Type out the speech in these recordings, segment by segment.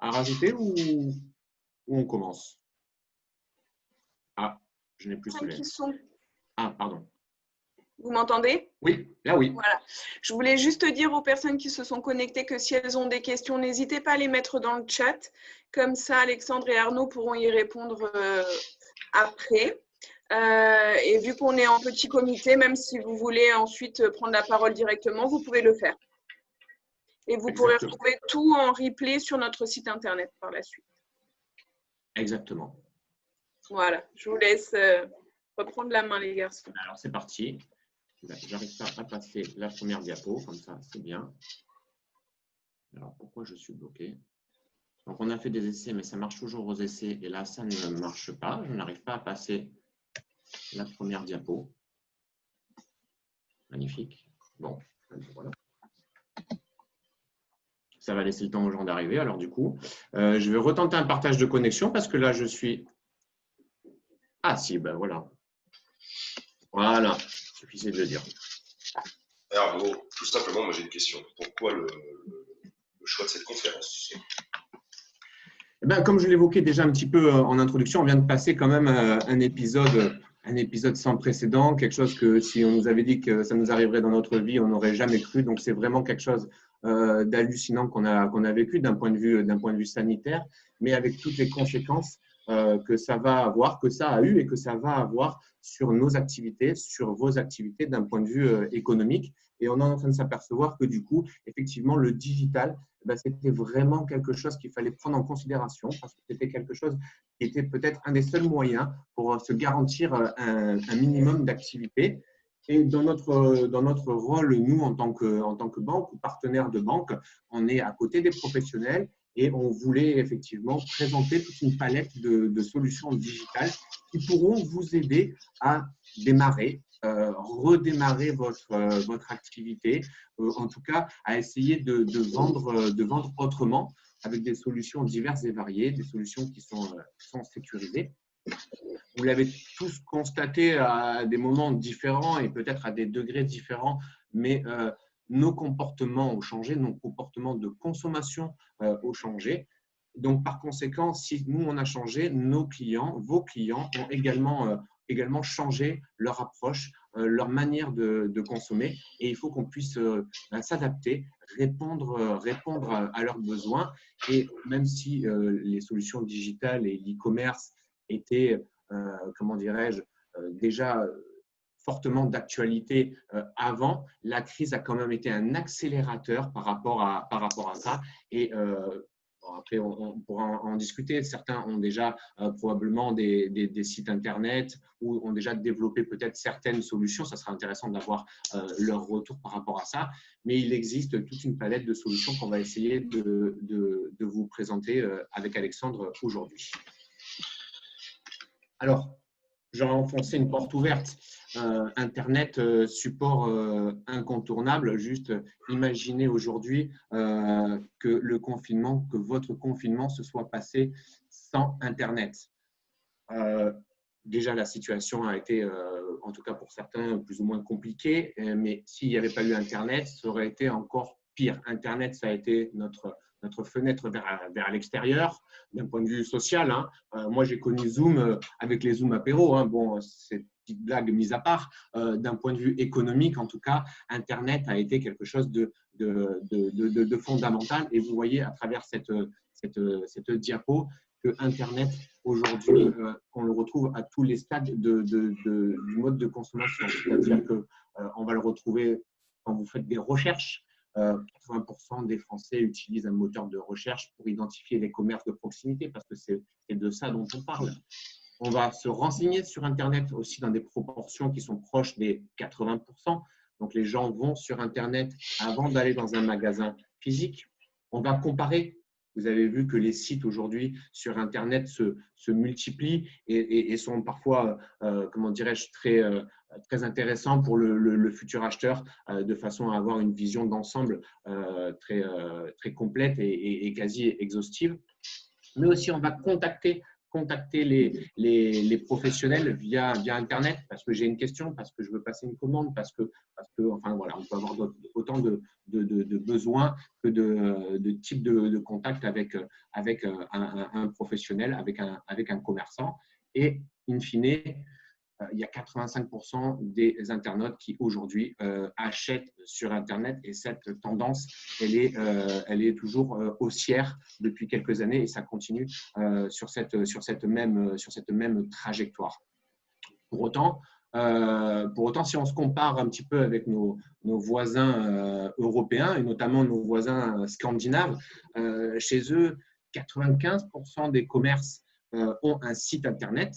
à rajouter ou on commence? Ah, je n'ai plus Solène. Ah, pardon. Vous m'entendez? Oui, là oui. Voilà. Je voulais juste dire aux personnes qui se sont connectées que si elles ont des questions, n'hésitez pas à les mettre dans le chat. Comme ça, Alexandre et Arnaud pourront y répondre après. Et vu qu'on est en petit comité, même si vous voulez ensuite prendre la parole directement, vous pouvez le faire. Et vous pourrez retrouver tout en replay sur notre site internet par la suite. Exactement. Voilà, je vous laisse reprendre la main, les garçons. Alors, c'est parti. J'arrive pas à passer la première diapo, comme ça, c'est bien. Alors, pourquoi je suis bloqué? Donc, on a fait des essais, mais ça marche toujours aux essais. Et là, ça ne marche pas. Je n'arrive pas à passer la première diapo. Magnifique. Bon, voilà. Ça va laisser le temps aux gens d'arriver. Alors, du coup, je vais retenter un partage de connexion parce que là, je suis… Ah, si, ben voilà. Voilà, il suffisait de le dire. Alors, tout simplement, moi j'ai une question. Pourquoi le choix de cette conférence? Eh bien, comme je l'évoquais déjà un petit peu en introduction, on vient de passer quand même un épisode sans précédent, quelque chose que si on nous avait dit que ça nous arriverait dans notre vie, on n'aurait jamais cru. Donc, c'est vraiment quelque chose d'hallucinant qu'on a vécu d'un point de vue sanitaire, mais avec toutes les conséquences que ça va avoir, que ça a eu et que ça va avoir sur nos activités, sur vos activités d'un point de vue économique. Et on est en train de s'apercevoir que du coup, effectivement, le digital, c'était vraiment quelque chose qu'il fallait prendre en considération parce que c'était quelque chose qui était peut-être un des seuls moyens pour se garantir un minimum d'activité. Et dans notre rôle, nous, en tant que banque ou partenaire de banque, on est à côté des professionnels et on voulait effectivement présenter toute une palette de solutions digitales qui pourront vous aider à démarrer, redémarrer votre activité, en tout cas à essayer de vendre autrement avec des solutions diverses et variées, des solutions qui sont sécurisées. Vous l'avez tous constaté à des moments différents et peut-être à des degrés différents, mais nos comportements ont changé, nos comportements de consommation ont changé. Donc, par conséquent, si nous, on a changé, nos clients, vos clients ont également changé leur approche, leur manière de consommer. Et il faut qu'on puisse s'adapter, répondre à leurs besoins. Et même si les solutions digitales et l'e-commerce étaient, comment dirais-je, déjà fortement d'actualité avant, la crise a quand même été un accélérateur par rapport à ça. Et après, on pourra en discuter. Certains ont déjà probablement des sites Internet ou ont déjà développé peut-être certaines solutions. Ça sera intéressant d'avoir leur retour par rapport à ça. Mais il existe toute une palette de solutions qu'on va essayer de vous présenter avec Alexandre aujourd'hui. Alors, j'aurais enfoncé une porte ouverte. Internet, support incontournable. Juste imaginez aujourd'hui que votre confinement se soit passé sans Internet. Déjà, la situation a été, en tout cas pour certains, plus ou moins compliquée, mais s'il n'y avait pas eu Internet, ça aurait été encore pire. Internet, ça a été notre fenêtre vers l'extérieur, d'un point de vue social. Hein. Moi, j'ai connu Zoom avec les Zoom apéros. Hein. Bon, c'est petite blague mise à part. D'un point de vue économique, en tout cas, Internet a été quelque chose de fondamental. Et vous voyez à travers cette diapo que Internet, aujourd'hui, on le retrouve à tous les stades du mode de consommation. C'est-à-dire qu'on va le retrouver quand vous faites des recherches. 80% des Français utilisent un moteur de recherche pour identifier les commerces de proximité parce que c'est de ça dont on parle. On va se renseigner sur Internet aussi dans des proportions qui sont proches des 80%. Donc, les gens vont sur Internet avant d'aller dans un magasin physique. On va comparer. Vous avez vu que les sites aujourd'hui sur Internet se multiplient et sont parfois, comment dirais-je, très intéressants pour le futur acheteur de façon à avoir une vision d'ensemble très complète et quasi exhaustive. Mais aussi, on va contacter contacter les professionnels via Internet parce que j'ai une question, parce que je veux passer une commande, parce que enfin voilà, on peut avoir autant de besoins que de types de contact avec un professionnel, avec un commerçant. Et in fine, il y a 85% des internautes qui aujourd'hui achètent sur Internet et cette tendance, elle est toujours haussière depuis quelques années et ça continue sur cette même trajectoire. Pour autant, si on se compare un petit peu avec nos voisins européens et notamment nos voisins scandinaves, chez eux, 95% des commerces ont un site Internet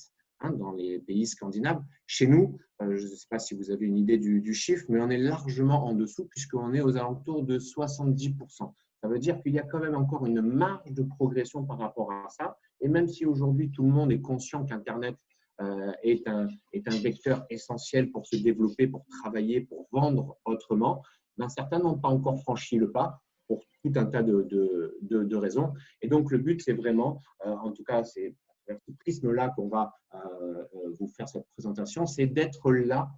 dans les pays scandinaves. Chez nous, je ne sais pas si vous avez une idée du chiffre, mais on est largement en dessous puisqu'on est aux alentours de 70%. Ça veut dire qu'il y a quand même encore une marge de progression par rapport à ça. Et même si aujourd'hui tout le monde est conscient qu'Internet est un vecteur essentiel pour se développer, pour travailler, pour vendre autrement, ben, certains n'ont pas encore franchi le pas pour tout un tas de raisons. Et donc, le but, c'est vraiment, en tout cas, c'est avec ce prisme-là qu'on va vous faire cette présentation, c'est d'être là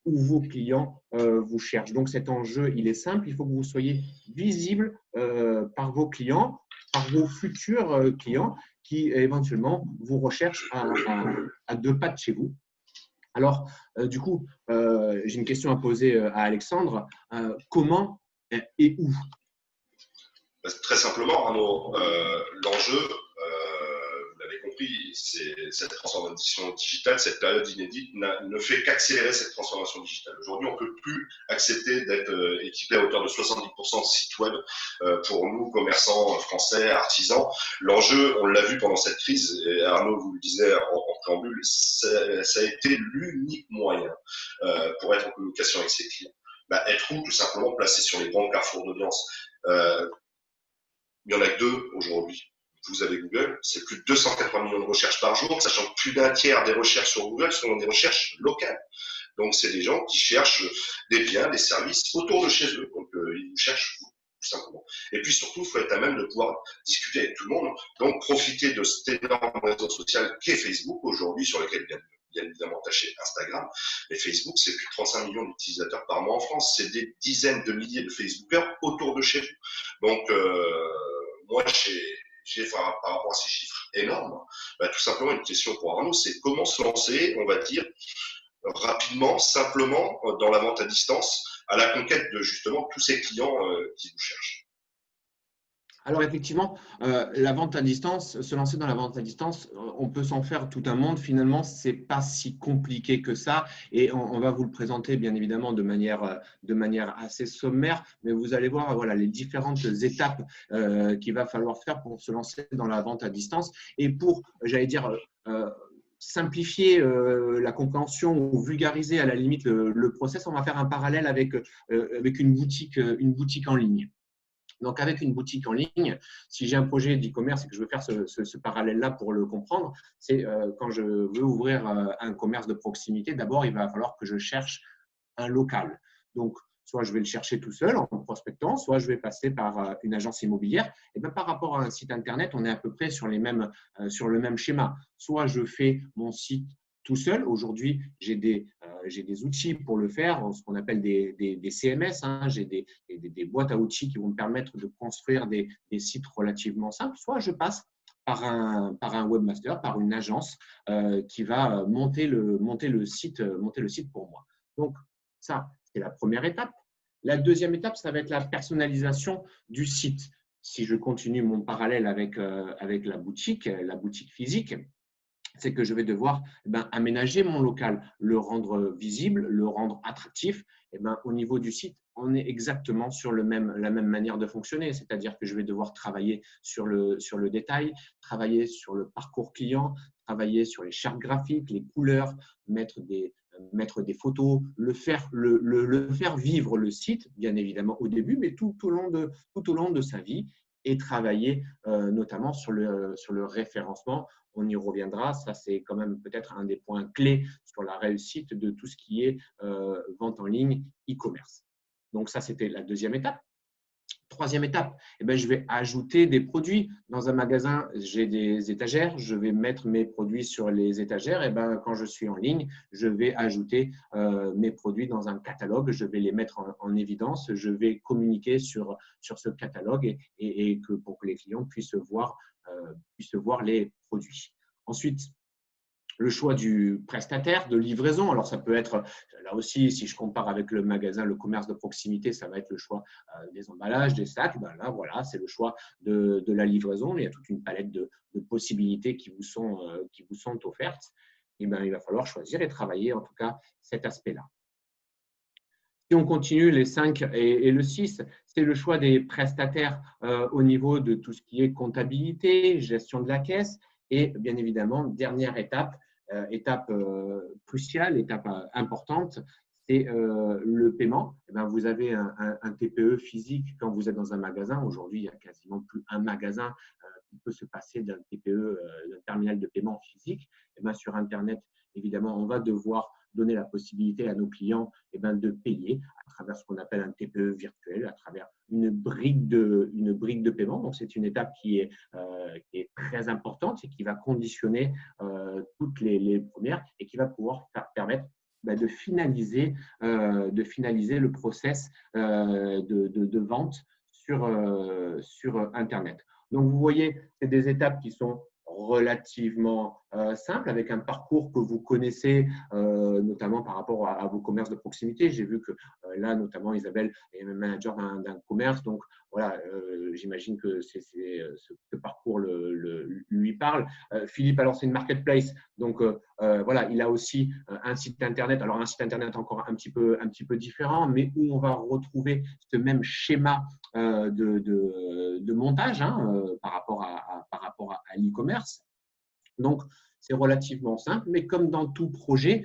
où vos clients vous cherchent. Donc, cet enjeu, il est simple. Il faut que vous soyez visible par vos clients, par vos futurs clients qui éventuellement vous recherchent à 2 pas de chez vous. Alors, du coup, j'ai une question à poser à Alexandre. Comment et où? Très simplement, Arnaud, l'enjeu, vous l'avez compris, c'est cette transformation digitale, cette période inédite ne fait qu'accélérer cette transformation digitale. Aujourd'hui, on ne peut plus accepter d'être équipé à hauteur de 70% de sites web pour nous, commerçants français, artisans. L'enjeu, on l'a vu pendant cette crise, et Arnaud vous le disait en préambule, ça a été l'unique moyen pour être en communication avec ses clients. Être où? Tout simplement placé sur les grands carrefours d'audience. Il n'y en a que 2 aujourd'hui. Vous avez Google, c'est plus de 280 millions de recherches par jour, sachant que plus d'un tiers des recherches sur Google sont des recherches locales. Donc, c'est des gens qui cherchent des biens, des services autour de chez eux. Donc, ils vous cherchent vous, tout simplement. Et puis, surtout, il faut être à même de pouvoir discuter avec tout le monde. Donc, profiter de cet énorme réseau social qu'est Facebook aujourd'hui, sur lequel bien évidemment attaché Instagram. Mais Facebook, c'est plus de 35 millions d'utilisateurs par mois en France. C'est des dizaines de milliers de Facebookers autour de chez vous. Donc, moi, j'ai par rapport à ces chiffres énormes, tout simplement une question pour Arnaud, c'est comment se lancer, on va dire, rapidement, simplement, dans la vente à distance, à la conquête de justement tous ces clients qui vous cherchent. Alors effectivement, la vente à distance, se lancer dans la vente à distance, on peut s'en faire tout un monde. Finalement, ce n'est pas si compliqué que ça. Et on va vous le présenter bien évidemment de manière assez sommaire. Mais vous allez voir voilà, les différentes étapes qu'il va falloir faire pour se lancer dans la vente à distance. Et pour, j'allais dire, simplifier la compréhension ou vulgariser à la limite le process, on va faire un parallèle avec une boutique en ligne. Donc, avec une boutique en ligne, si j'ai un projet d'e-commerce et que je veux faire ce parallèle-là pour le comprendre, c'est quand je veux ouvrir un commerce de proximité, d'abord, il va falloir que je cherche un local. Donc, soit je vais le chercher tout seul en prospectant, soit je vais passer par une agence immobilière. Et bien, par rapport à un site Internet, on est à peu près sur le même schéma. Soit je fais mon site tout seul. Aujourd'hui, j'ai des outils pour le faire, ce qu'on appelle des CMS. J'ai des boîtes à outils qui vont me permettre de construire des sites relativement simples. Soit je passe par un webmaster, par une agence qui va monter le site pour moi. Donc, ça, c'est la première étape. La deuxième étape, ça va être la personnalisation du site. Si je continue mon parallèle avec la boutique physique, c'est que je vais devoir aménager mon local, le rendre visible, le rendre attractif. Au niveau du site, on est exactement sur la même manière de fonctionner, c'est-à-dire que je vais devoir travailler sur le détail, travailler sur le parcours client, travailler sur les chartes graphiques, les couleurs, mettre des photos, le faire vivre le site, bien évidemment au début, mais tout au long de sa vie, et travailler notamment sur le référencement. On y reviendra, ça c'est quand même peut-être un des points clés sur la réussite de tout ce qui est vente en ligne, e-commerce. Donc ça, c'était la deuxième étape. Troisième étape, eh ben, je vais ajouter des produits. Dans un magasin, j'ai des étagères, je vais mettre mes produits sur les étagères. Eh ben, quand je suis en ligne, je vais ajouter mes produits dans un catalogue, je vais les mettre en évidence, je vais communiquer sur ce catalogue et pour que les clients puissent voir les produits. Ensuite, le choix du prestataire de livraison. Alors, ça peut être, là aussi, si je compare avec le magasin, le commerce de proximité, ça va être le choix des emballages, des sacs. Ben là, voilà, c'est le choix de la livraison. Il y a toute une palette de possibilités qui vous sont offertes. Et ben, il va falloir choisir et travailler, en tout cas, cet aspect-là. Si on continue les 5 et le 6, c'est le choix des prestataires au niveau de tout ce qui est comptabilité, gestion de la caisse et bien évidemment, dernière étape, étape cruciale, étape importante, c'est le paiement. Eh bien, vous avez un TPE physique quand vous êtes dans un magasin. Aujourd'hui, il n'y a quasiment plus un magasin qui peut se passer d'un TPE, d'un terminal de paiement physique. Eh bien, sur Internet, évidemment, on va devoir donner la possibilité à nos clients de payer à travers ce qu'on appelle un TPE virtuel, à travers une brique de paiement. Donc, c'est une étape qui est très importante et qui va conditionner toutes les premières et qui va pouvoir permettre de finaliser le process de vente sur Internet. Donc, vous voyez, c'est des étapes qui sont relativement simple, avec un parcours que vous connaissez, notamment par rapport à vos commerces de proximité. J'ai vu que là, notamment, Isabelle est manager d'un commerce. Donc, voilà, j'imagine que ce parcours lui parle. Philippe a lancé une marketplace. Donc, voilà, il a aussi un site Internet. Alors, un site Internet encore un petit peu différent, mais où on va retrouver ce même schéma de montage par rapport à l'e-commerce. Donc, c'est relativement simple, mais comme dans tout projet,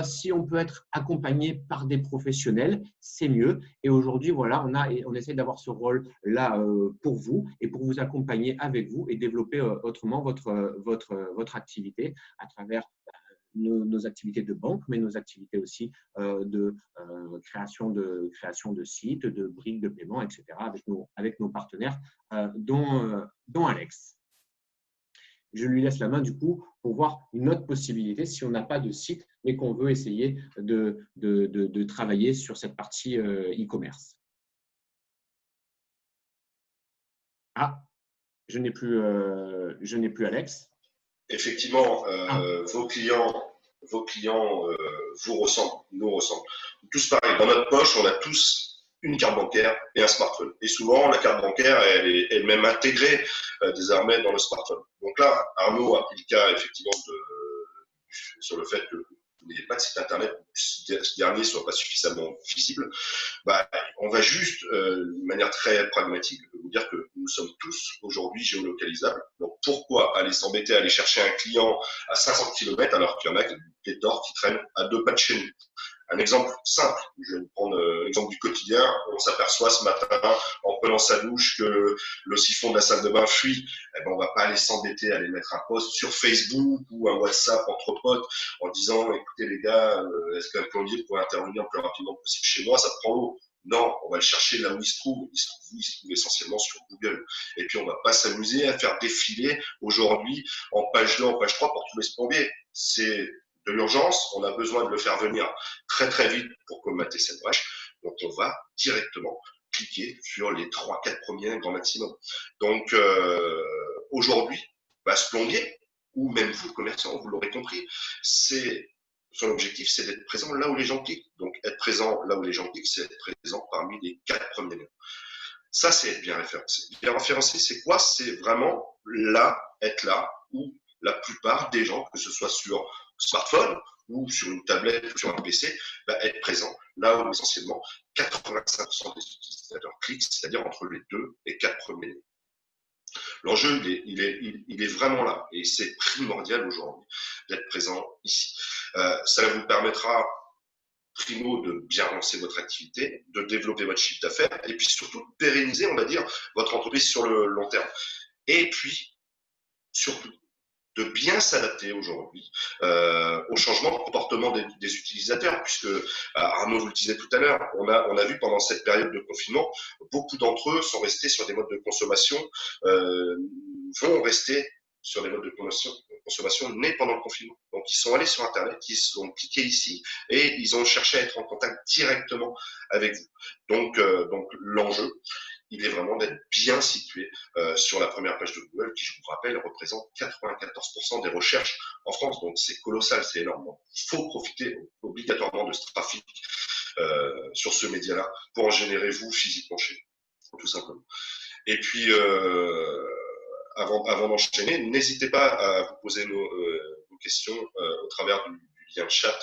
si on peut être accompagné par des professionnels, c'est mieux. Et aujourd'hui, voilà, on essaie d'avoir ce rôle-là pour vous et pour vous accompagner avec vous et développer autrement votre activité à travers nos activités de banque, mais nos activités aussi de création de sites, de briques de paiement, etc., avec nos partenaires, dont Alex. Je lui laisse la main du coup pour voir une autre possibilité si on n'a pas de site, mais qu'on veut essayer de travailler sur cette partie e-commerce. Ah, je n'ai plus Alex. Effectivement, vos clients vous ressemblent, nous ressemblent. Tous pareil, dans notre poche, on a tous une carte bancaire et un smartphone. Et souvent, la carte bancaire, elle est même intégrée désormais dans le smartphone. Donc là, Arnaud a pris le cas effectivement sur le fait que vous n'ayez pas de site internet, ce dernier ne soit pas suffisamment visible. On va juste, de manière très pragmatique, vous dire que nous sommes tous aujourd'hui géolocalisables. Donc pourquoi aller s'embêter à aller chercher un client à 500 km alors qu'il y en a des torts qui traînent à 2 pas de chez nous? Un exemple simple, je vais prendre l'exemple du quotidien. On s'aperçoit ce matin, en prenant sa douche, que le siphon de la salle de bain fuit. On ne va pas aller s'embêter à aller mettre un post sur Facebook ou un WhatsApp entre potes en disant « Écoutez les gars, est-ce qu'un plombier pourrait intervenir le plus rapidement possible chez moi? Ça prend l'eau. » Non, on va le chercher là où il se trouve. Il se trouve essentiellement sur Google. Et puis, on ne va pas s'amuser à faire défiler aujourd'hui en page 2, en page 3 pour trouver ce plombier. C'est de l'urgence, on a besoin de le faire venir très très vite pour combattre cette brèche. Donc on va directement cliquer sur les 3-4 premiers grand maximum. Donc aujourd'hui, ce plombier, ou même vous le commerçant, vous l'aurez compris, son objectif, c'est d'être présent là où les gens cliquent. Donc être présent là où les gens cliquent, c'est être présent parmi les 4 premiers noms. Ça, c'est être bien référencé. Bien référencé, c'est quoi? C'est vraiment être là où la plupart des gens, que ce soit sur smartphone ou sur une tablette ou sur un PC, être présent là où essentiellement 85% des utilisateurs cliquent, c'est-à-dire entre les 2 et 4 premiers noms. L'enjeu, il est vraiment là et c'est primordial aujourd'hui d'être présent ici. Ça vous permettra, primo, de bien lancer votre activité, de développer votre chiffre d'affaires et puis surtout de pérenniser, on va dire, votre entreprise sur le long terme. Et puis, surtout, de bien s'adapter aujourd'hui au changement de comportement des utilisateurs, puisque Arnaud vous le disait tout à l'heure, on a vu pendant cette période de confinement, beaucoup d'entre eux sont restés sur des modes de consommation, vont rester sur des modes de consommation nés pendant le confinement. Donc ils sont allés sur Internet, ils sont cliqués ici et ils ont cherché à être en contact directement avec vous. Donc l'enjeu, il est vraiment d'être bien situé sur la première page de Google, qui, je vous rappelle, représente 94% des recherches en France. Donc, c'est colossal, c'est énorme. Il faut profiter obligatoirement de ce trafic sur ce média-là pour en générer, vous, physiquement chez vous, tout simplement. Et puis, avant d'enchaîner, n'hésitez pas à vous poser vos questions au travers du lien chat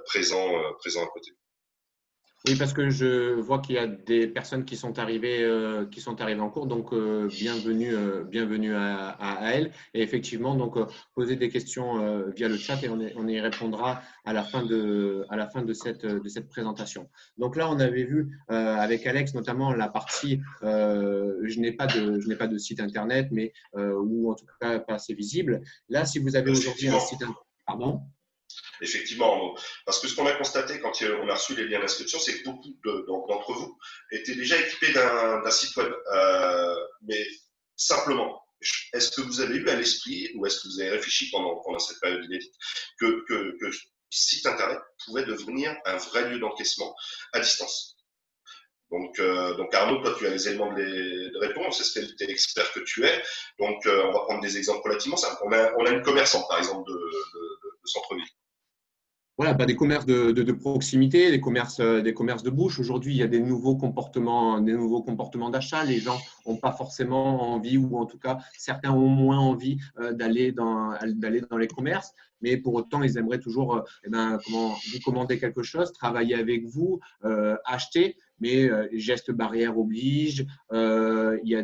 présent à côté. Oui, parce que je vois qu'il y a des personnes qui sont arrivées en cours, donc bienvenue à elles. Et effectivement, donc poser des questions via le chat et on y répondra à la fin de cette présentation. Donc là, on avait vu avec Alex notamment la partie je n'ai pas de site internet, mais ou en tout cas pas assez visible. Là, si vous avez aujourd'hui un site internet, pardon. Effectivement, parce que ce qu'on a constaté quand on a reçu les liens d'inscription, c'est que beaucoup d'entre vous étaient déjà équipés d'un site web. Mais simplement, est-ce que vous avez eu à l'esprit ou est-ce que vous avez réfléchi pendant cette période inédite que site internet pouvait devenir un vrai lieu d'encaissement à distance? Donc Arnaud, toi, tu as les éléments de réponse, c'est ce que tu es expert que tu es. Donc, on va prendre des exemples relativement simples. On a une commerçante, par exemple, de centre-ville. Voilà, des commerces de proximité, des commerces de bouche. Aujourd'hui, il y a des nouveaux comportements d'achat. Les gens n'ont pas forcément envie, ou en tout cas, certains ont moins envie d'aller dans les commerces. Mais pour autant, ils aimeraient toujours vous commander quelque chose, travailler avec vous, acheter. Mais gestes barrières obligent. Il y a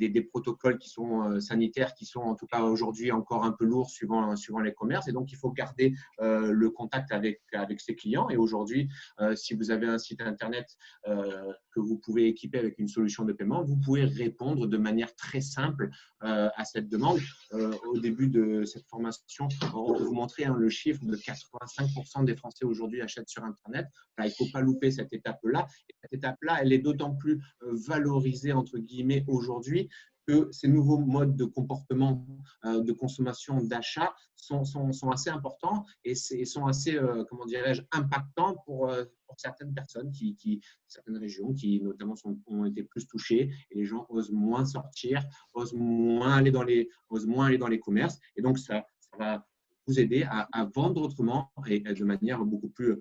des protocoles qui sont sanitaires qui sont en tout cas aujourd'hui encore un peu lourds suivant les commerces. Et donc, il faut garder le contact avec ses clients. Et aujourd'hui, si vous avez un site internet que vous pouvez équiper avec une solution de paiement, vous pouvez répondre de manière très simple à cette demande. Au début de cette formation, on peut vous montrer le chiffre de 85% des Français aujourd'hui achètent sur Internet. Il ne faut pas louper cette étape-là. Et cette étape-là, elle est d'autant plus valorisée, entre guillemets, aujourd'hui que ces nouveaux modes de comportement, de consommation, d'achat sont assez importants et sont assez, comment dirais-je, impactants pour certaines personnes, certaines régions qui notamment ont été plus touchées et les gens osent moins sortir, osent moins aller dans les commerces. Et donc, ça va vous aider à vendre autrement et de manière beaucoup plus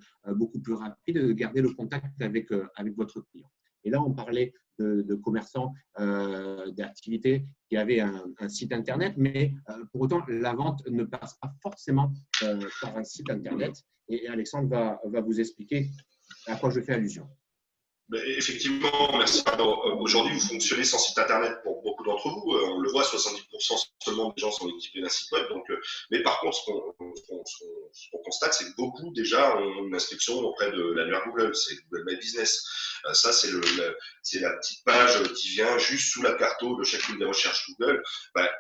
rapide, de garder le contact avec votre client. Et là, on parlait de commerçants d'activités qui avaient un site internet, mais pour autant, la vente ne passe pas forcément par un site internet. Et Alexandre va vous expliquer à quoi je fais allusion. Effectivement, merci. Aujourd'hui, vous fonctionnez sans site internet pour beaucoup d'entre vous. On le voit, 70% seulement des gens sont équipés d'un site web. Mais par contre, ce qu'on constate, c'est que beaucoup déjà ont une inscription auprès de l'annuaire Google. C'est Google My Business. Ça, c'est la petite page qui vient juste sous la carte de chacune des recherches Google.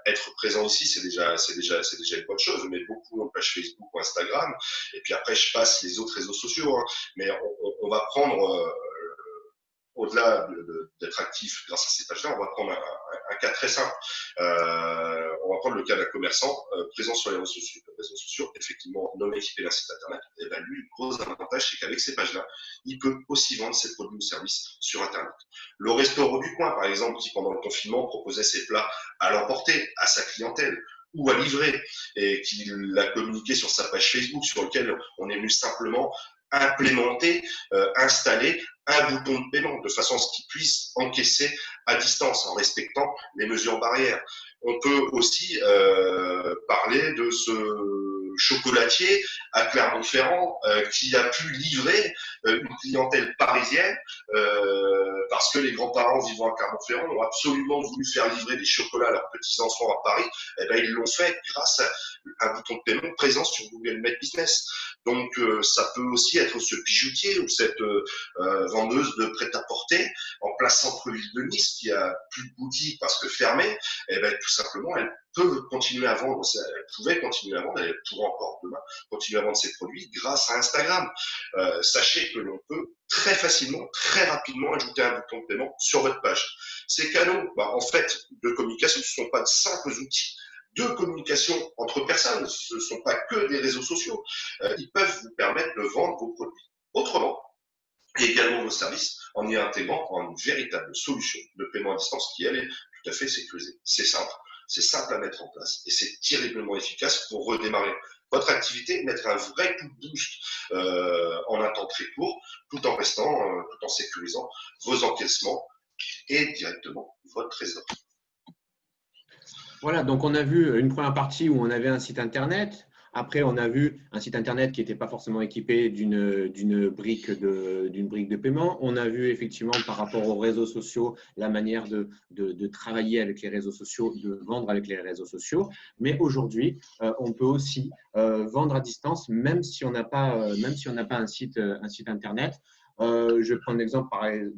Être présent ici, c'est déjà une bonne chose. Mais beaucoup ont une page Facebook ou Instagram. Et puis après, je passe les autres réseaux sociaux. Mais on va prendre au-delà d'être actif grâce à ces pages-là, on va prendre un cas très simple. On va prendre le cas d'un commerçant présent sur les réseaux sociaux, effectivement non équipé d'un site internet. Et lui, le gros avantage, c'est qu'avec ces pages-là, il peut aussi vendre ses produits ou services sur internet. Le restaurant du coin, par exemple, qui pendant le confinement proposait ses plats à l'emporter à sa clientèle ou à livrer, et qui l'a communiqué sur sa page Facebook, sur lequel on est venu simplement implémenter, installer un bouton de paiement de façon à ce qu'il puisse encaisser à distance en respectant les mesures barrières. On peut aussi parler de ce chocolatier à Clermont-Ferrand qui a pu livrer une clientèle parisienne parce que les grands-parents vivant à Clermont-Ferrand ont absolument voulu faire livrer des chocolats à leurs petits-enfants à Paris. Et ils l'ont fait grâce à un bouton de paiement présent sur Google My Business. Donc, ça peut aussi être ce bijoutier ou cette vendeuse de prêt-à-porter en plein centre-ville de Nice qui a plus de boutique parce que fermée. Tout simplement, elle peut continuer à vendre, elle pouvait continuer à vendre, elle pourra encore demain continuer à vendre ses produits grâce à Instagram. Sachez que l'on peut très facilement, très rapidement ajouter un bouton de paiement sur votre page. Ces canaux, en fait, de communication, ce ne sont pas de simples outils de communication entre personnes, ce ne sont pas que des réseaux sociaux. Ils peuvent vous permettre de vendre vos produits autrement et également vos services en y intégrant en une véritable solution de paiement à distance qui, elle, est tout à fait sécurisée. C'est simple à mettre en place et c'est terriblement efficace pour redémarrer votre activité, mettre un vrai coup de boost en un temps très court, tout en sécurisant vos encaissements et directement votre trésor. Voilà, donc on a vu une première partie où on avait un site internet. Après, on a vu un site internet qui n'était pas forcément équipé d'une brique de paiement. On a vu effectivement par rapport aux réseaux sociaux la manière de travailler avec les réseaux sociaux, de vendre avec les réseaux sociaux. Mais aujourd'hui, on peut aussi vendre à distance, même si on n'a pas un site internet. Je prends l'exemple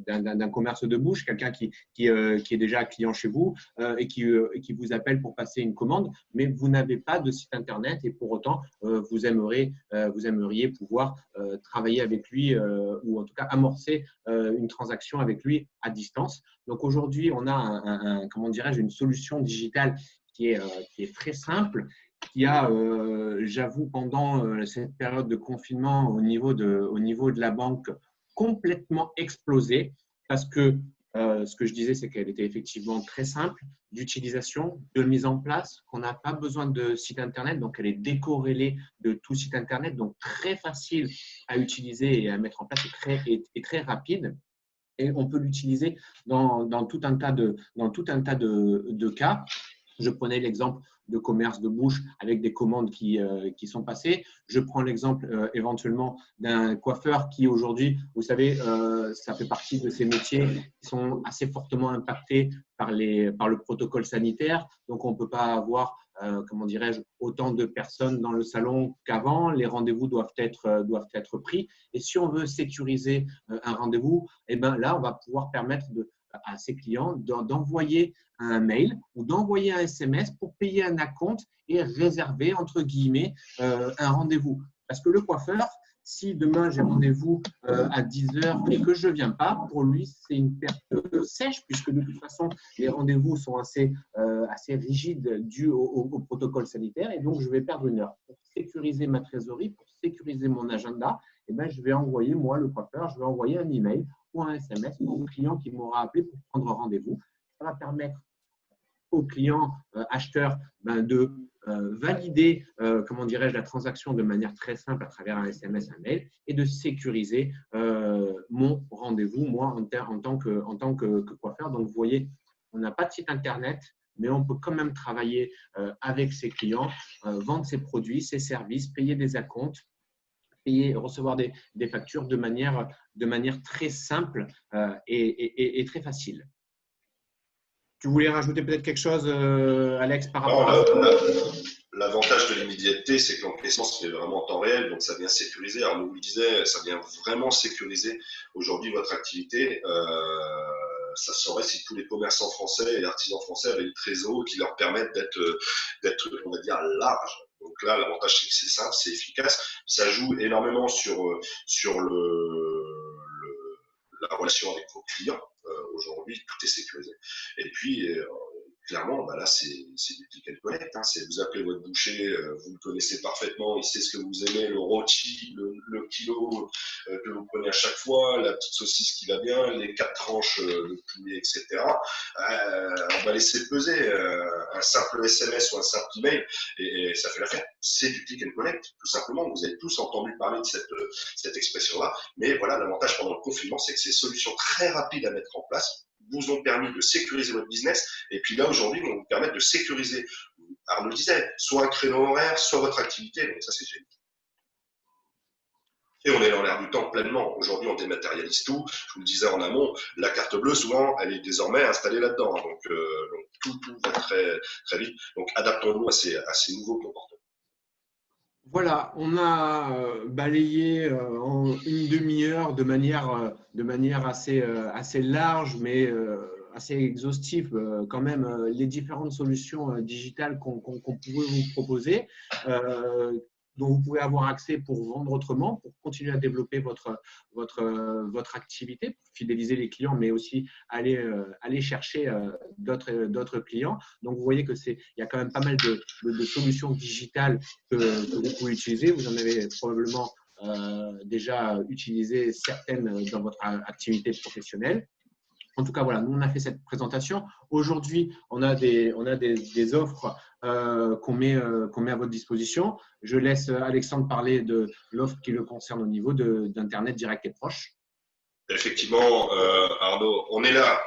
d'un commerce de bouche, quelqu'un qui est déjà client chez vous et qui vous appelle pour passer une commande, mais vous n'avez pas de site internet et pour autant, vous aimeriez pouvoir travailler avec lui ou en tout cas amorcer une transaction avec lui à distance. Donc aujourd'hui, on a comment dirais-je, une solution digitale qui est très simple, qui a, j'avoue, pendant cette période de confinement au niveau de la banque, complètement explosé parce que ce que je disais, c'est qu'elle était effectivement très simple d'utilisation, de mise en place, qu'on n'a pas besoin de site internet, donc elle est décorrélée de tout site internet, donc très facile à utiliser et à mettre en place et très rapide. Et on peut l'utiliser dans tout un tas de cas. Je prenais l'exemple de commerce de bouche avec des commandes qui sont passées. Je prends l'exemple éventuellement d'un coiffeur qui aujourd'hui, vous savez, ça fait partie de ces métiers qui sont assez fortement impactés par le protocole sanitaire. Donc, on ne peut pas avoir, comment dirais-je, autant de personnes dans le salon qu'avant. Les rendez-vous doivent être pris. Et si on veut sécuriser un rendez-vous, eh ben, là, on va pouvoir permettre à ses clients d'envoyer un mail ou d'envoyer un SMS pour payer un acompte et réserver, entre guillemets, un rendez-vous. Parce que le coiffeur, si demain j'ai rendez-vous à 10h et que je ne viens pas, pour lui, c'est une perte sèche puisque de toute façon, les rendez-vous sont assez rigides dû au protocole sanitaire et donc je vais perdre une heure. Pour sécuriser ma trésorerie, pour sécuriser mon agenda, eh ben, je vais envoyer, moi, le coiffeur, je vais envoyer un email ou un SMS au client qui m'aura appelé pour prendre rendez-vous. Ça va permettre au client acheteur de valider, comment dirais-je, la transaction de manière très simple à travers un SMS, un mail et de sécuriser mon rendez-vous, moi, en tant que coiffeur. Donc, vous voyez, on n'a pas de site internet, mais on peut quand même travailler avec ses clients, vendre ses produits, ses services, payer des acomptes, recevoir des factures de manière très simple et très facile. Tu voulais rajouter peut-être quelque chose, Alex, par rapport à ça? L'avantage de l'immédiateté, c'est que l'encaissement se fait vraiment en temps réel, donc ça vient sécuriser. Alors, nous le disait, ça vient vraiment sécuriser aujourd'hui votre activité. Ça serait si tous les commerçants français et artisans français avaient une trésor qui leur permettent d'être, on va dire, large. Donc là, l'avantage, c'est que c'est simple, c'est efficace. Ça joue énormément sur la relation avec vos clients. Aujourd'hui, tout est sécurisé. Et puis, clairement, là, c'est du click and collect. Hein. Vous appelez votre boucher, vous le connaissez parfaitement, il sait ce que vous aimez, le rôti, le kilo que vous prenez à chaque fois, la petite saucisse qui va bien, les 4 tranches de poulet, etc. On va laisser peser un simple SMS ou un simple email et ça fait l'affaire. C'est du click and collect, tout simplement. Vous avez tous entendu parler de cette expression-là. Mais voilà, l'avantage pendant le confinement, c'est que ces solutions très rapides à mettre en place vous ont permis de sécuriser votre business. Et puis là, aujourd'hui, vont vous permettre de sécuriser, Arnaud disait, soit un créneau horaire, soit votre activité. Donc ça, c'est génial. Et on est dans l'air du temps pleinement. Aujourd'hui, on dématérialise tout. Je vous le disais en amont, la carte bleue, souvent, elle est désormais installée là-dedans. Donc tout va très, très vite. Donc, adaptons-nous à ces nouveaux comportements. Voilà, on a balayé en une demi-heure de manière assez large, mais assez exhaustif quand même les différentes solutions digitales qu'on pourrait vous proposer, dont vous pouvez avoir accès pour vendre autrement, pour continuer à développer votre activité, pour fidéliser les clients, mais aussi aller chercher d'autres clients. Donc, vous voyez qu'il y a quand même pas mal de solutions digitales que vous pouvez utiliser. Vous en avez probablement déjà utilisé certaines dans votre activité professionnelle. En tout cas, voilà, nous, on a fait cette présentation. Aujourd'hui, on a des offres qu'on met à votre disposition. Je laisse Alexandre parler de l'offre qui le concerne au niveau d'Internet direct et proche. Effectivement, Arnaud, on est là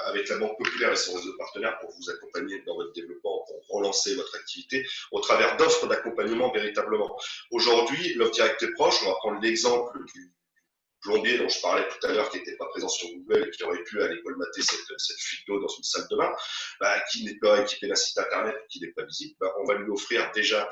avec la Banque Populaire et son réseau de partenaires pour vous accompagner dans votre développement, pour relancer votre activité au travers d'offres d'accompagnement véritablement. Aujourd'hui, l'offre directe et proche, on va prendre l'exemple du plombier dont je parlais tout à l'heure, qui n'était pas présent sur Google et qui aurait pu aller colmater cette fuite d'eau dans une salle de bain, qui n'est pas équipé d'un site internet, qui n'est pas visible, on va lui offrir déjà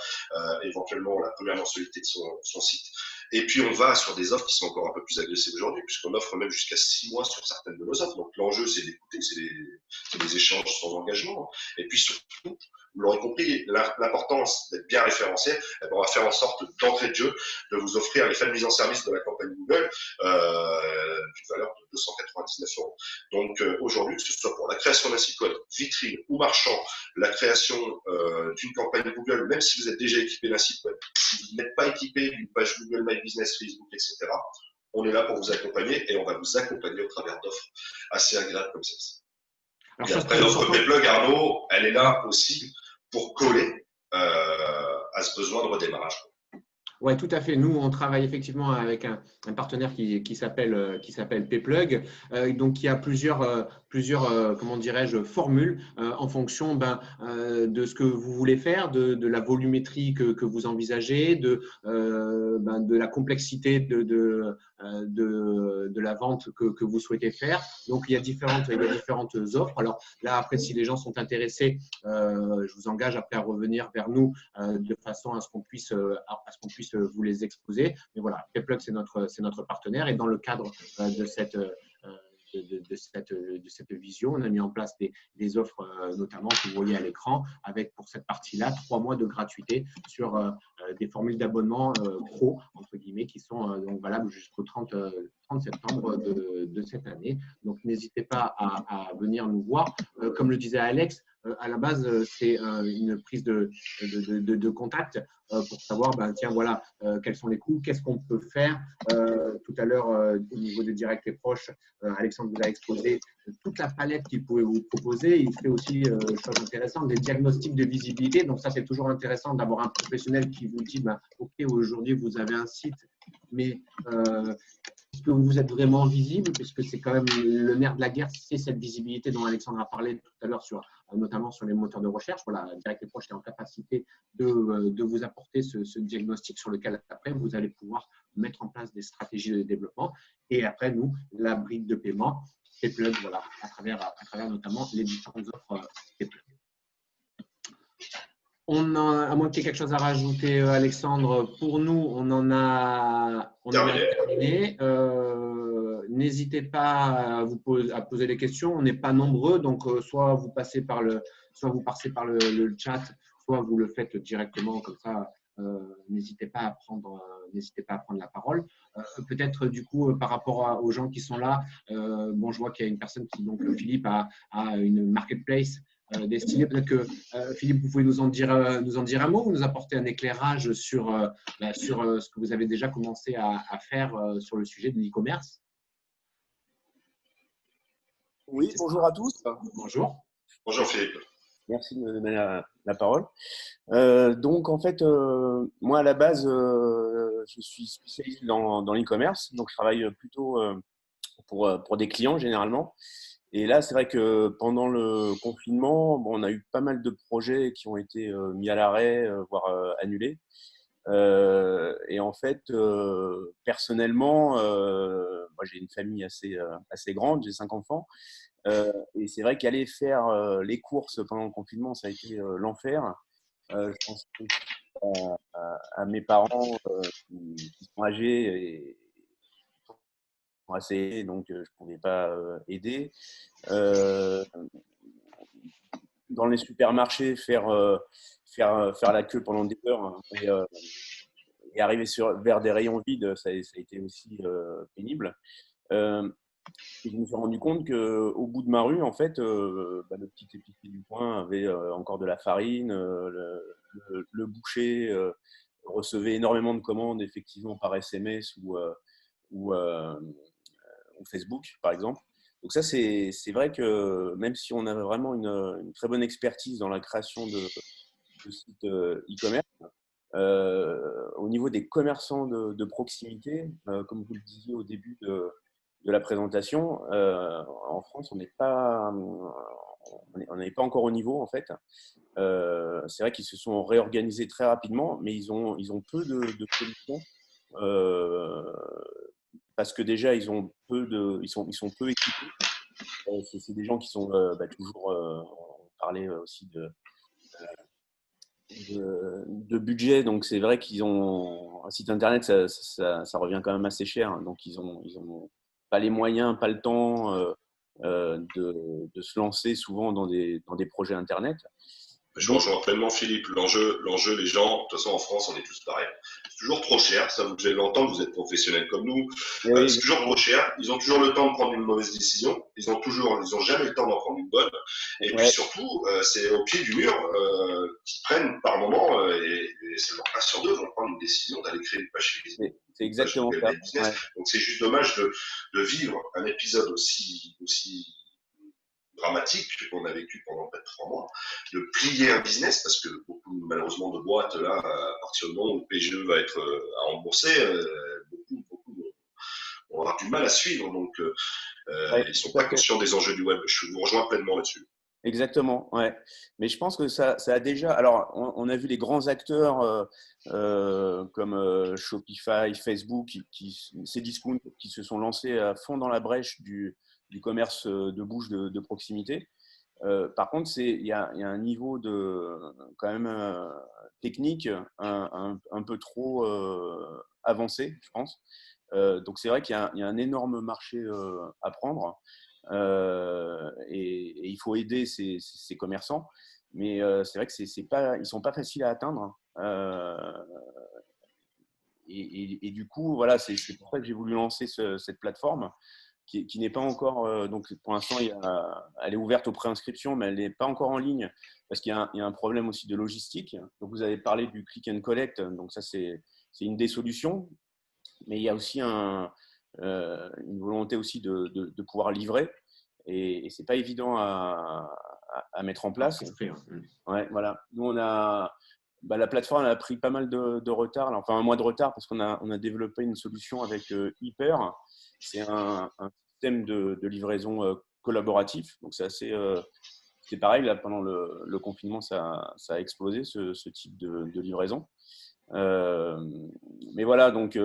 éventuellement la première mensualité de son site. Et puis, on va sur des offres qui sont encore un peu plus agressives aujourd'hui, puisqu'on offre même jusqu'à 6 mois sur certaines de nos offres. Donc, l'enjeu, c'est d'écouter, c'est des échanges sans engagement. Et puis, surtout, vous l'aurez compris, l'importance d'être bien référencé, on va faire en sorte, d'entrée de jeu, de vous offrir les frais de mise en service de la campagne Google d'une valeur de 299 €. Donc, aujourd'hui, que ce soit pour la création d'un site web, vitrine ou marchand, la création d'une campagne Google, même si vous êtes déjà équipé d'un site web, si vous n'êtes pas équipé d'une page Google My Business, Facebook, etc., on est là pour vous accompagner et on va vous accompagner au travers d'offres assez agréables comme celle-ci. Et après, l'offre Payplug, Arnaud, elle est là aussi pour coller à ce besoin de redémarrage. Oui, tout à fait. Nous, on travaille effectivement avec un partenaire qui s'appelle Payplug, donc qui a plusieurs comment dirais-je, formules en fonction de ce que vous voulez faire, de la volumétrie que vous envisagez, de la complexité de la vente que vous souhaitez faire. Donc, il y a différentes offres. Alors là, après, si les gens sont intéressés, je vous engage après à revenir vers nous de façon à ce qu'on puisse vous les exposer. Mais voilà, Payplug, c'est notre partenaire. Et dans le cadre de cette vision, on a mis en place des offres, notamment que vous voyez à l'écran, avec pour cette partie-là 3 mois de gratuité sur des formules d'abonnement pro, entre guillemets, qui sont donc valables jusqu'au 30 septembre de cette année. Donc, n'hésitez pas à venir nous voir. Comme le disait Alex, à la base, c'est une prise de contact pour savoir, tiens, voilà, quels sont les coûts, qu'est-ce qu'on peut faire. Tout à l'heure, au niveau de direct et proche, Alexandre vous a exposé toute la palette qu'il pouvait vous proposer. Il fait aussi, chose intéressante, des diagnostics de visibilité. Donc, ça, c'est toujours intéressant d'avoir un professionnel qui vous dit, OK, aujourd'hui, vous avez un site, mais est-ce que vous êtes vraiment visible? Puisque c'est quand même le nerf de la guerre, c'est cette visibilité dont Alexandre a parlé tout à l'heure, notamment sur les moteurs de recherche. Voilà, Direct et Proche est en capacité de vous apporter ce diagnostic sur lequel, après, vous allez pouvoir mettre en place des stratégies de développement. Et après, nous, la brique de paiement, Payplug, voilà, à travers notamment les différentes offres Payplug. À moins qu'il y ait quelque chose à rajouter, Alexandre, pour nous, on en a terminé. N'hésitez pas à poser des questions. On n'est pas nombreux, donc soit vous passez par le chat, soit vous le faites directement comme ça. N'hésitez pas à prendre la parole. Peut-être du coup par rapport aux gens qui sont là, je vois qu'il y a une personne donc Philippe a une marketplace destinée. Peut-être que Philippe, vous pouvez nous en dire un mot ou nous apporter un éclairage sur ce que vous avez déjà commencé à faire sur le sujet de l'e-commerce. Oui, bonjour à tous. Bonjour. Bonjour Philippe. Merci de me donner la parole. Donc, en fait, moi, à la base, je suis spécialiste dans l'e-commerce. Donc, je travaille plutôt pour des clients, généralement. Et là, c'est vrai que pendant le confinement, on a eu pas mal de projets qui ont été mis à l'arrêt, voire annulés. Et en fait, personnellement, moi, j'ai une famille assez grande, j'ai 5 enfants. Et c'est vrai qu'aller faire les courses pendant le confinement, ça a été l'enfer. Je pense à mes parents qui sont âgés et assez, donc je ne pouvais pas aider. Dans les supermarchés, faire la queue pendant des heures, hein, et arriver vers des rayons vides, ça a été aussi pénible. Et je me suis rendu compte qu'au bout de ma rue, en fait, le petit épicier du coin avait encore de la farine, le boucher recevait énormément de commandes, effectivement, par SMS ou Facebook, par exemple. Donc ça, c'est vrai que même si on a vraiment une très bonne expertise dans la création de sites e-commerce, au niveau des commerçants de proximité, comme vous le disiez au début de la présentation, en France, on n'est pas encore au niveau, en fait. C'est vrai qu'ils se sont réorganisés très rapidement, mais ils ont peu de solutions. Parce que déjà, ils sont peu équipés. C'est des gens qui sont toujours, on parlait aussi de budget, donc c'est vrai qu'ils ont un site internet, ça revient quand même assez cher, donc ils ont pas les moyens, pas le temps de se lancer souvent dans des projets internet. Je rejoins pleinement Philippe. L'enjeu, les gens, de toute façon en France, on est tous pareils. C'est toujours trop cher, ça vous devez l'entendre, vous êtes professionnels comme nous. Oui, c'est toujours trop cher. Ils ont toujours le temps de prendre une mauvaise décision. Ils ont jamais le temps d'en prendre une bonne. Et puis surtout, c'est au pied du mur qu'ils prennent par moment, et c'est leur pas sur deux, vont prendre une décision d'aller créer une page Facebook. C'est exactement ça. Ouais. Donc c'est juste dommage de vivre un épisode aussi dramatique qu'on a vécu pendant peut-être 3 mois, de plier un business, parce que beaucoup malheureusement de boîtes, là, à partir du moment où le PGE va être à rembourser, beaucoup vont avoir du mal à suivre, donc ils ne sont pas conscients des enjeux du web. Je vous rejoins pleinement là-dessus. Exactement, ouais. Mais je pense que ça a déjà… Alors, on a vu les grands acteurs comme Shopify, Facebook, Cdiscount, qui se sont lancés à fond dans la brèche du commerce de bouche de proximité. Par contre, il y a un niveau quand même technique un peu trop avancé, je pense. Donc, c'est vrai qu'il y a un énorme marché à prendre. Et il faut aider ces commerçants, mais c'est vrai que ils sont pas faciles à atteindre. Et du coup, voilà, c'est pour ça que j'ai voulu lancer cette plateforme qui n'est pas encore. Donc, pour l'instant, elle est ouverte aux préinscriptions, mais elle n'est pas encore en ligne parce qu'il y a un problème aussi de logistique. Donc, vous avez parlé du click and collect, donc ça, c'est une des solutions, mais il y a aussi une volonté aussi de pouvoir livrer, et c'est pas évident à mettre en place. Ouais, voilà. Nous, la plateforme a pris pas mal de retard, enfin 1 mois de retard, parce qu'on a développé une solution avec Hyper. C'est un système de livraison collaboratif. Donc c'est pareil, là, pendant le confinement, ça a explosé ce type de livraison. Mais voilà, donc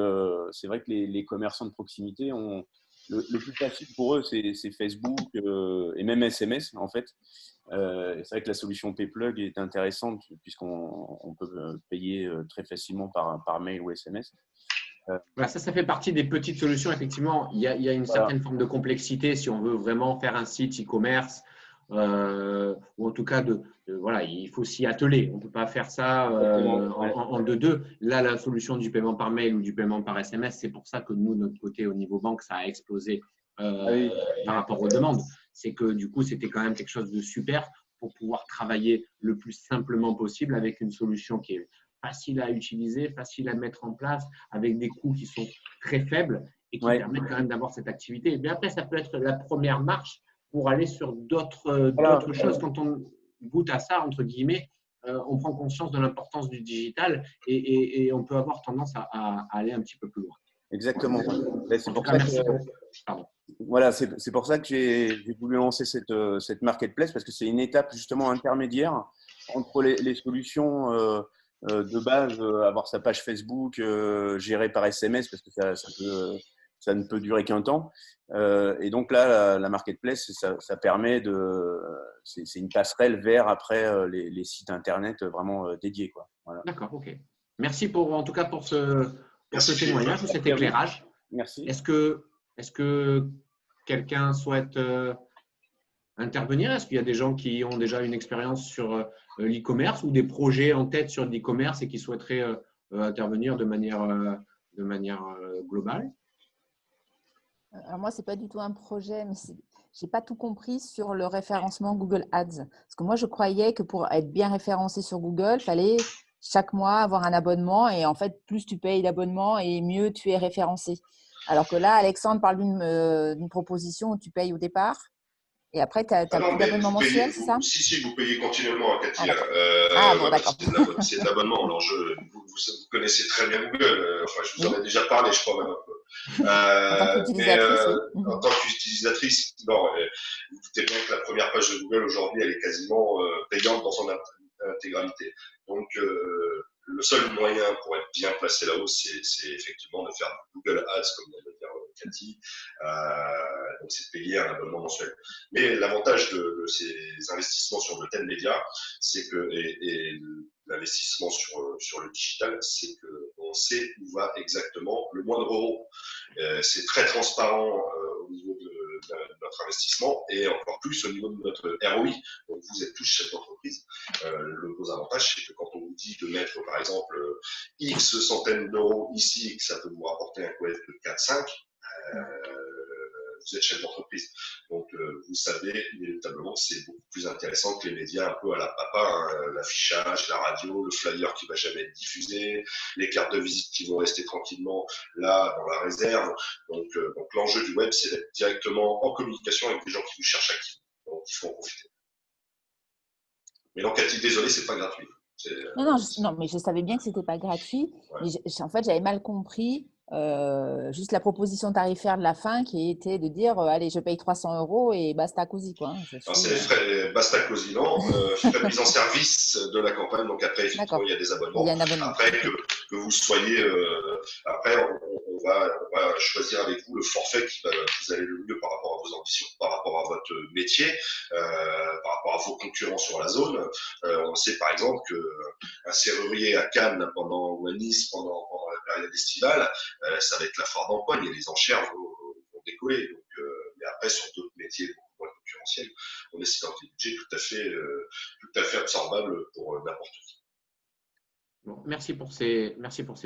c'est vrai que les commerçants de proximité ont le plus facile pour eux, c'est Facebook et même SMS, en fait. C'est vrai que la solution Payplug est intéressante puisqu'on peut payer très facilement par mail ou SMS. Voilà, ça fait partie des petites solutions. Effectivement, il y a une certaine forme de complexité si on veut vraiment faire un site e-commerce, ou en tout cas, voilà, il faut s'y atteler. On ne peut pas faire ça en 2-2. Là, la solution du paiement par mail ou du paiement par SMS, c'est pour ça que nous, de notre côté, au niveau banque, ça a explosé par rapport aux demandes. C'est que du coup, c'était quand même quelque chose de super pour pouvoir travailler le plus simplement possible avec une solution qui est facile à utiliser, facile à mettre en place, avec des coûts qui sont très faibles et qui permettent quand même d'avoir cette activité. Et bien après, ça peut être la première marche pour aller sur d'autres choses. Quand on goûte à ça, entre guillemets, on prend conscience de l'importance du digital et on peut avoir tendance à aller un petit peu plus loin. Exactement. C'est pour ça que j'ai voulu lancer cette marketplace, parce que c'est une étape justement intermédiaire entre les solutions de base, avoir sa page Facebook gérée par SMS, parce que ça ne peut durer qu'un temps. Et donc là, la marketplace, ça permet c'est une passerelle vers après les sites internet vraiment dédiés, quoi. Voilà. D'accord, ok. Merci en tout cas pour ce témoignage, pour cet éclairage. Merci. Est-ce que Est-ce que quelqu'un souhaite intervenir? Est-ce qu'il y a des gens qui ont déjà une expérience sur l'e-commerce ou des projets en tête sur l'e-commerce et qui souhaiteraient intervenir de manière globale? Alors moi, ce n'est pas du tout un projet, mais je n'ai pas tout compris sur le référencement Google Ads. Parce que moi, je croyais que pour être bien référencé sur Google, il fallait chaque mois avoir un abonnement. Et en fait, plus tu payes l'abonnement et mieux tu es référencé. Alors que là, Alexandre parle d'une proposition où tu payes au départ. Et après, tu n'as plus d'abonnement mensuel, c'est ça? Si, vous payez continuellement à Cathy. Bon, d'accord. C'est de l'abonnement. Alors, vous connaissez très bien Google. Enfin, je vous en ai déjà parlé, je crois même un peu. En tant qu'utilisatrice, oui. En tant qu'utilisatrice, non. Vous doutez bien que la première page de Google, aujourd'hui, elle est quasiment payante dans son intégralité. Donc, le seul moyen pour être bien placé là-haut, c'est effectivement de faire Google Ads, comme vient de dire Cathy. Donc, c'est de payer un abonnement mensuel. Mais l'avantage de ces investissements sur de tels médias, c'est que, et l'investissement sur le digital, c'est qu'on sait où va exactement le moindre euro. C'est très transparent au niveau de notre investissement et encore plus au niveau de notre ROI. Donc, vous êtes tous chefs d'entreprise. Le gros avantage, c'est que quand on vous dit de mettre, par exemple, X centaines d'euros ici et que ça peut vous rapporter un coef de 4-5, vous êtes chef d'entreprise. Donc, vous savez, inévitablement, c'est beaucoup plus intéressant que les médias un peu à la papa, hein, l'affichage, la radio, le flyer qui ne va jamais être diffusé, les cartes de visite qui vont rester tranquillement là, dans la réserve. Donc l'enjeu du web, c'est d'être directement en communication avec des gens qui vous cherchent actifs. Donc, il faut en profiter. Mais non, Cathy, désolé, c'est pas gratuit. Non, mais je savais bien que ce n'était pas gratuit. Ouais. Mais en fait, j'avais mal compris juste la proposition tarifaire de la fin qui était de dire allez, je paye 300 € et basta cosy, quoi. C'est les frais basta cosy, non frais de mise en service de la campagne. Donc après, effectivement, il y a des abonnements. Il y a un abonnement. Après, que vous soyez… après, on va choisir avec vous le forfait qui va vous aller le mieux par rapport à vos ambitions, par rapport à votre métier, par rapport à vos concurrents sur la zone. On sait par exemple qu'un serrurier à Cannes ou à Nice pendant la période estivale, ça va être la foire d'empoigne et les enchères vont décoller. Donc, mais après, sur d'autres métiers beaucoup moins concurrentiels, on essaie d'avoir des budgets tout à fait absorbables pour n'importe qui. Bon, merci pour ces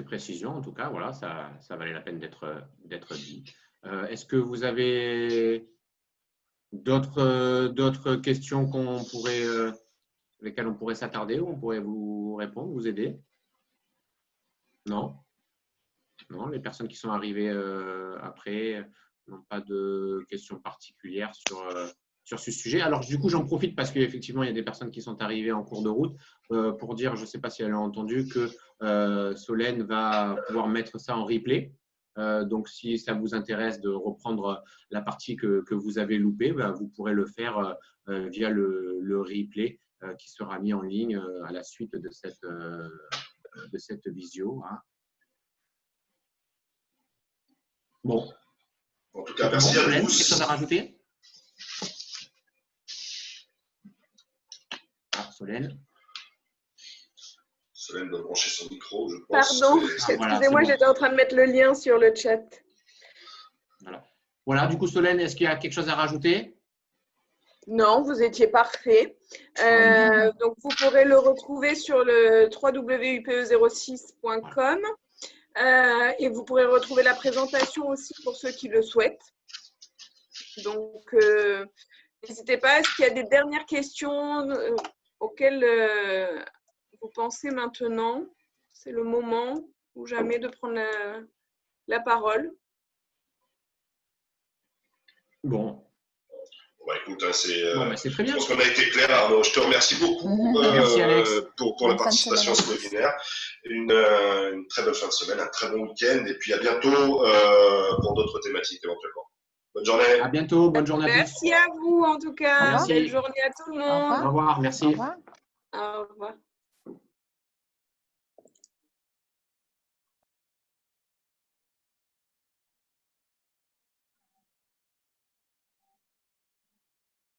précisions. En tout cas, voilà, ça valait la peine d'être dit. Est-ce que vous avez d'autres questions lesquelles on pourrait s'attarder ou on pourrait vous répondre, vous aider? Non? Non, les personnes qui sont arrivées après n'ont pas de questions particulières sur ce sujet. Alors, du coup, j'en profite parce qu'effectivement, il y a des personnes qui sont arrivées en cours de route pour dire, je ne sais pas si elle a entendu, que Solène va pouvoir mettre ça en replay. Donc, si ça vous intéresse de reprendre la partie que vous avez loupée, vous pourrez le faire via le replay qui sera mis en ligne à la suite de cette visio. Hein. Bon. En tout cas, merci à tous. Quelque chose à rajouter? Solène. Solène doit brancher son micro, je pense. Pardon, excusez-moi, j'étais en train de mettre le lien sur le chat. Voilà, du coup, Solène, est-ce qu'il y a quelque chose à rajouter? Non, vous étiez parfait. Donc, vous pourrez le retrouver sur le www.upe06.com et vous pourrez retrouver la présentation aussi pour ceux qui le souhaitent. Donc, n'hésitez pas. Est-ce qu'il y a des dernières questions auxquelles vous pensez maintenant? C'est le moment ou jamais de prendre la parole. Bon. Bah, écoute, c'est très bien. Je pense qu'on a été clair. Arnaud, je te remercie beaucoup Merci, Alex. pour la participation à ce webinaire. Une très bonne fin de semaine, un très bon week-end et puis à bientôt pour d'autres thématiques éventuellement. Bonne journée. À bientôt. Bonne journée à tous. Merci à vous en tout cas. Merci. Belle journée à tout le monde. Au revoir. Merci. Au revoir. Au revoir.